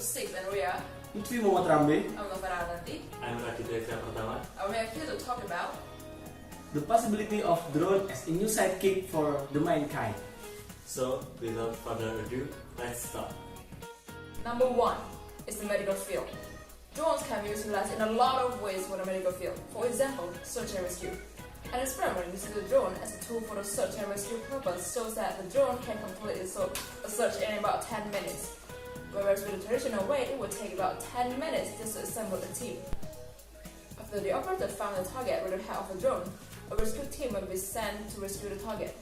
6 and we are Lutfi Muhammad Rambe. I'm Novara Nanti. I'm Raditya Pertama. And we are here to talk about The possibility of drone as a new sidekick for the mankind. So, without further ado, let's start. number 1 is the medical field. Drones can be utilized in a lot of ways for the medical field. For example, search and rescue. An experiment using the drone as a tool for the search and rescue purpose shows that the drone can complete a search in about 10 minutes. Whereas with the traditional way, it would take about 10 minutes just to assemble a team. After the operator found the target with the help of the drone, a rescue team will be sent to rescue the target.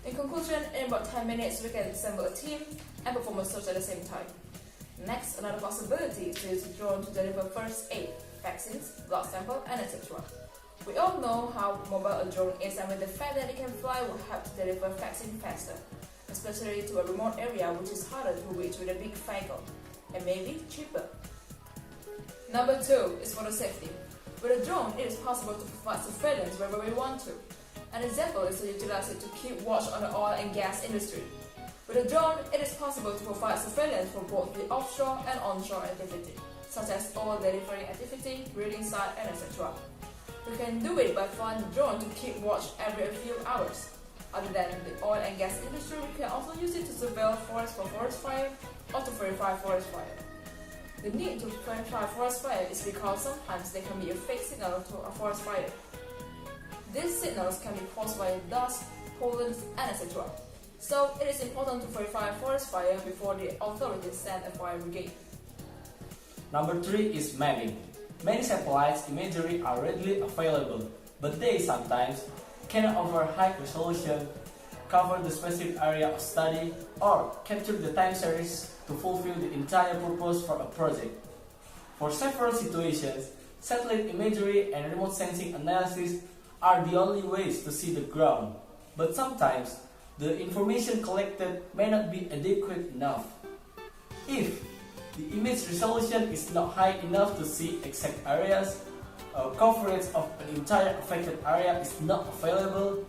In conclusion, in about 10 minutes, we can assemble a team and perform a search at the same time. Next, another possibility is to use the drone to deliver first aid, vaccines, blood sample, and etc. We all know how mobile a drone is, and with the fact that it can fly will help to deliver vaccine faster, especially to a remote area which is harder to reach with a big vehicle, and maybe cheaper. Number 2 is for the safety. With a drone, it is possible to provide surveillance wherever we want to. An example is to utilize it to keep watch on the oil and gas industry. With a drone, it is possible to provide surveillance for both the offshore and onshore activity, such as oil delivery activity, drilling site, and etc. We can do it by flying the drone to keep watch every few hours. Other than the oil and gas industry, we can also use it to surveil forests for forest fire or to verify forest fire. The need to verify forest fire is because sometimes there can be a fake signal to a forest fire. These signals can be caused by dust, pollen, and etc. So it is important to verify forest fire before the authorities send a fire brigade. Number 3 is mapping. Many satellites imagery are readily available, but they sometimes cannot offer high resolution, cover the specific area of study, or capture the time series to fulfill the entire purpose for a project. For several situations, satellite imagery and remote sensing analysis are the only ways to see the ground, but sometimes the information collected may not be adequate enough. If the image resolution is not high enough to see exact areas, or coverage of an entire affected area is not available,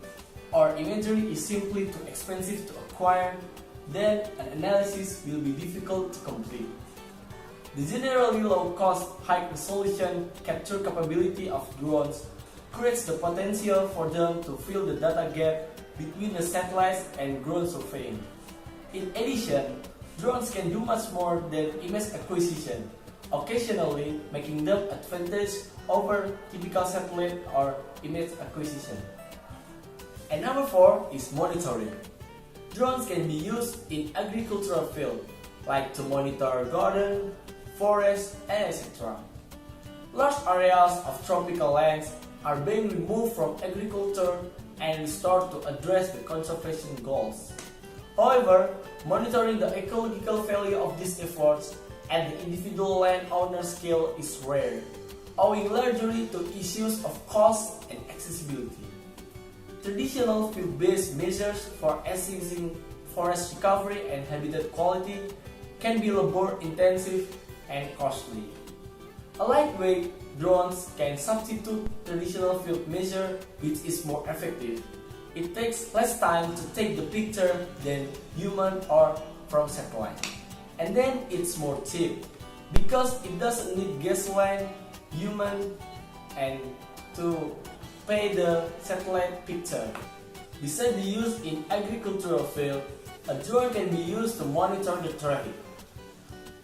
or imagery is simply too expensive to acquire, then an analysis will be difficult to complete. The generally low-cost, high-resolution capture capability of drones creates the potential for them to fill the data gap between the satellites and ground surveying. In addition, drones can do much more than image acquisition, occasionally making them advantage over typical satellite or image acquisition. And number 4 is monitoring. Drones can be used in agricultural field, like to monitor garden, forest, and etc. Large areas of tropical lands are being removed from agriculture and restored to address the conservation goals. However, monitoring the ecological value of these efforts at the individual landowner scale is rare, owing largely to issues of cost and accessibility. Traditional field-based measures for assessing forest recovery and habitat quality can be labor-intensive and costly. A lightweight drones can substitute traditional field measure, which is more effective. It takes less time to take the picture than human or from satellite. And then it's more cheap, because it doesn't need gasoline, human, and to pay the satellite picture. Besides the use in agricultural field, a drone can be used to monitor the traffic.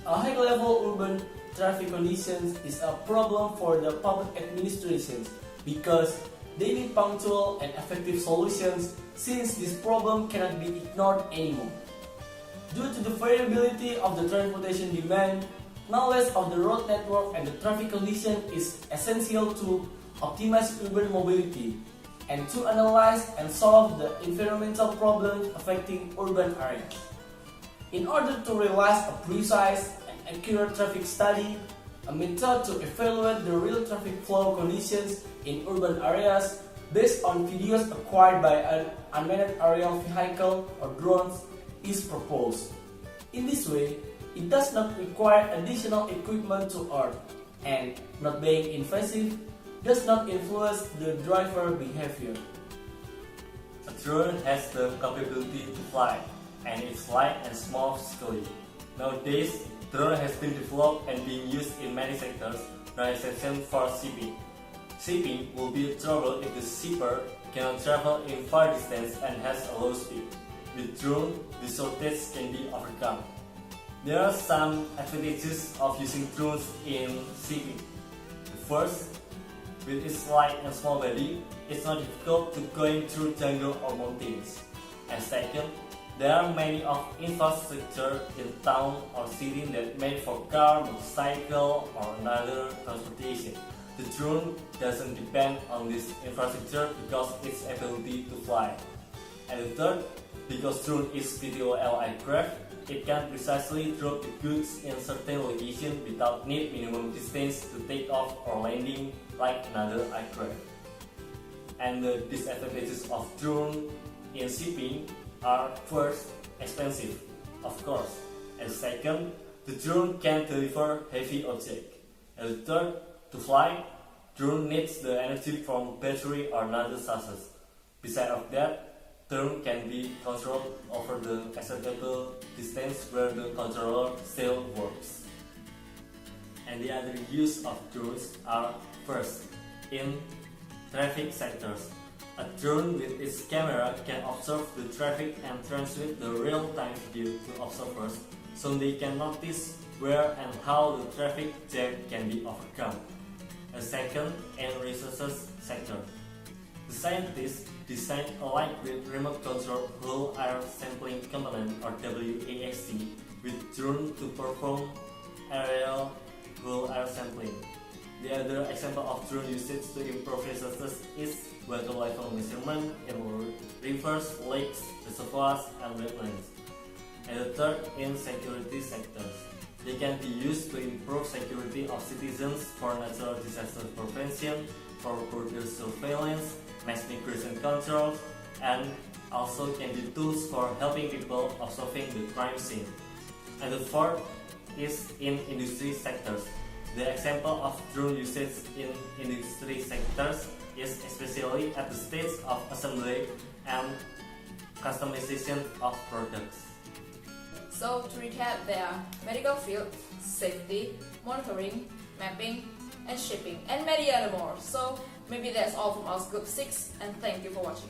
A high-level urban traffic conditions is a problem for the public administrations because they need punctual and effective solutions, since this problem cannot be ignored anymore. Due to the variability of the transportation demand, knowledge of the road network and the traffic condition is essential to optimize urban mobility and to analyze and solve the environmental problems affecting urban areas. In order to realize a precise and accurate traffic study, a method to evaluate the real traffic flow conditions in urban areas based on videos acquired by an unmanned aerial vehicle or drones is proposed. In this way, it does not require additional equipment to earth, and not being invasive does not influence the driver behavior. A drone has the capability to fly, and it's light and small physically. Nowadays, drone has been developed and being used in many sectors, no exception for shipping. Shipping will be trouble if the shipper cannot travel in far distance and has a low speed. With drone, the shortage can be overcome. There are some advantages of using drones in shipping. The first, with its light and small body, it's not difficult to going through jungle or mountains. And second, there are many of infrastructure in town or city that made for car, motorcycle or another transportation. The drone doesn't depend on this infrastructure because its ability to fly. And the third, because drone is VTOL aircraft, it can precisely drop the goods in certain location without need minimum distance to take off or landing like another aircraft. And the disadvantages of drone in shipping are first, expensive, of course, and second, the drone can deliver heavy object, and the third, to fly, drone needs the energy from battery or another sources. Besides of that, drone can be controlled over the acceptable distance where the controller still works. And the other use of drones are first, in traffic sectors. A drone with its camera can observe the traffic and transmit the real-time video to observers so they can notice where and how the traffic jam can be overcome. A second, in resources sector. The scientists designed a lightweight remote control whole air sampling component or WASC with drone to perform aerial whole air sampling. The other example of drone usage to improve resources is water level measurement in rivers, lakes, reservoirs, and wetlands. And the third, in security sectors. They can be used to improve security of citizens for natural disaster prevention, for border surveillance, mass migration control, and also can be tools for helping people observing the crime scene. And the fourth is in industry sectors. The example of drone usage in industry sectors is especially at the stage of assembly and customization of products. So to recap, there are medical field, safety, monitoring, mapping, and shipping, and many other more. So maybe that's all from our Group 6, and thank you for watching.